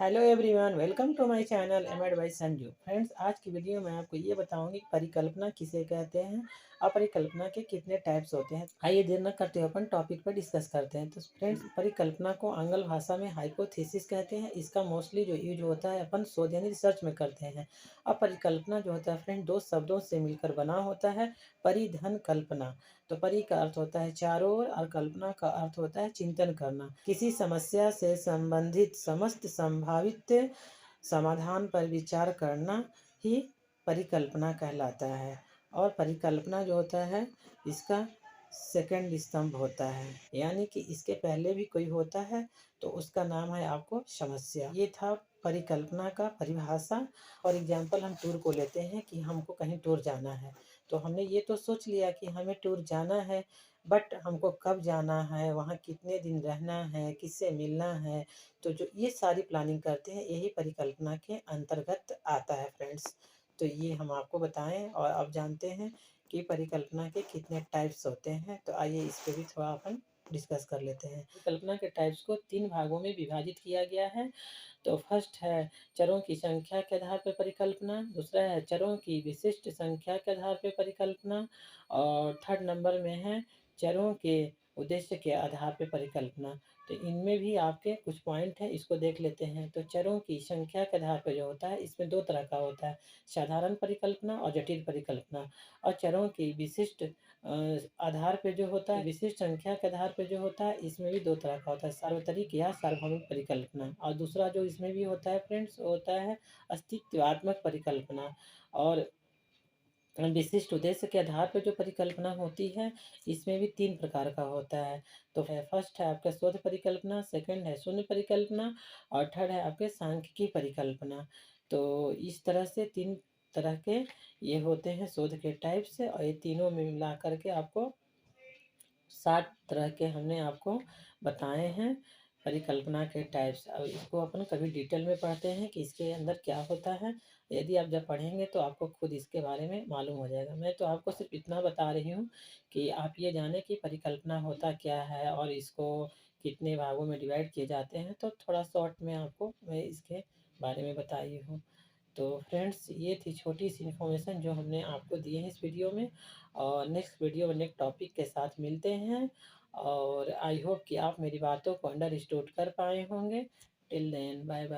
Hello everyone, welcome to my channel MEd by Sanju. Friends, आज की video में आपको ये बताऊंगी कि परिकल्पना किसे कहते हैं और परिकल्पना के कितने टाइप्स होते हैं। आइए देर न करते हुए अपन टॉपिक पर डिस्कस करते हैं। तो फ्रेंड्स, परिकल्पना को आंग्ल भाषा में हाइपोथेसिस कहते हैं। इसका मोस्टली जो यूज होता है अपन शोध यानी रिसर्च में करते हैं। अब परिकल्पना जो होता है फ्रेंड, दो शब्दों से मिलकर बना होता है। परिधन कल्पना, तो परि का अर्थ होता है चारों ओर और कल्पना का अर्थ होता है चिंतन करना। किसी समस्या से संबंधित समस्त संभावित समाधान पर विचार करना ही परिकल्पना कहलाता है। और परिकल्पना जो होता है इसका सेकंड स्तंभ होता है, यानी कि इसके पहले भी कोई होता है तो उसका नाम है आपको समस्या। ये था परिकल्पना का परिभाषा। और एग्जाम्पल हम टूर को लेते हैं कि हमको कहीं टूर जाना है, तो हमने ये तो सोच लिया कि हमें टूर जाना है, बट हमको कब जाना है, वहाँ कितने दिन रहना है, किससे मिलना है। तो जो ये सारी प्लानिंग करते हैं यही परिकल्पना के अंतर्गत आता है फ्रेंड्स। तो ये हम आपको बताएं और अब जानते हैं कि परिकल्पना के कितने टाइप्स होते हैं। तो आइए इस पर भी थोड़ा अपन डिस्कस कर लेते हैं। परिकल्पना के टाइप्स को 3 भागों में विभाजित किया गया है। तो फर्स्ट है चरों की संख्या के आधार पर परिकल्पना, दूसरा है चरों की विशिष्ट संख्या के आधार पर परिकल्पना, और थर्ड नंबर में है चरों के उद्देश्य के आधार पर परिकल्पना। तो इनमें भी आपके कुछ पॉइंट हैं, इसको देख लेते हैं। तो चरों की संख्या के आधार पर जो होता है इसमें दो तरह का होता है, साधारण परिकल्पना और जटिल परिकल्पना। और चरों की विशिष्ट आधार पे जो होता है, विशिष्ट संख्या के आधार पे जो होता है इसमें भी दो तरह का होता है, सार्वत्रिक या सार्वभौमिक परिकल्पना। और दूसरा जो इसमें भी होता है फ्रेंड्स, होता है अस्तित्वात्मक परिकल्पना। और विशिष्ट उद्देश्य के आधार पर जो परिकल्पना होती है इसमें भी 3 प्रकार का होता है। तो फर्स्ट है आपका शोध परिकल्पना, सेकंड है शून्य परिकल्पना, और थर्ड है आपके सांख्यिकी परिकल्पना। तो इस तरह से 3 तरह के ये होते हैं शोध के टाइप से, और ये तीनों में मिला करके आपको 60 तरह के हमने आपको बताए हैं परिकल्पना के टाइप्स। अब इसको अपन कभी डिटेल में पढ़ते हैं कि इसके अंदर क्या होता है। यदि आप जब पढ़ेंगे तो आपको खुद इसके बारे में मालूम हो जाएगा। मैं तो आपको सिर्फ इतना बता रही हूँ कि आप ये जानें कि परिकल्पना होता क्या है और इसको कितने भागों में डिवाइड किए जाते हैं। तो थोड़ा शॉर्ट में आपको मैं इसके बारे में बताई हूँ। तो फ्रेंड्स, ये थी छोटी सी इन्फॉर्मेशन जो हमने आपको दी है इस वीडियो में। और नेक्स्ट वीडियो में नेक्स्ट टॉपिक के साथ मिलते हैं। और आई होप कि आप मेरी बातों को अंडरस्टूड कर पाए होंगे। Till then, bye bye.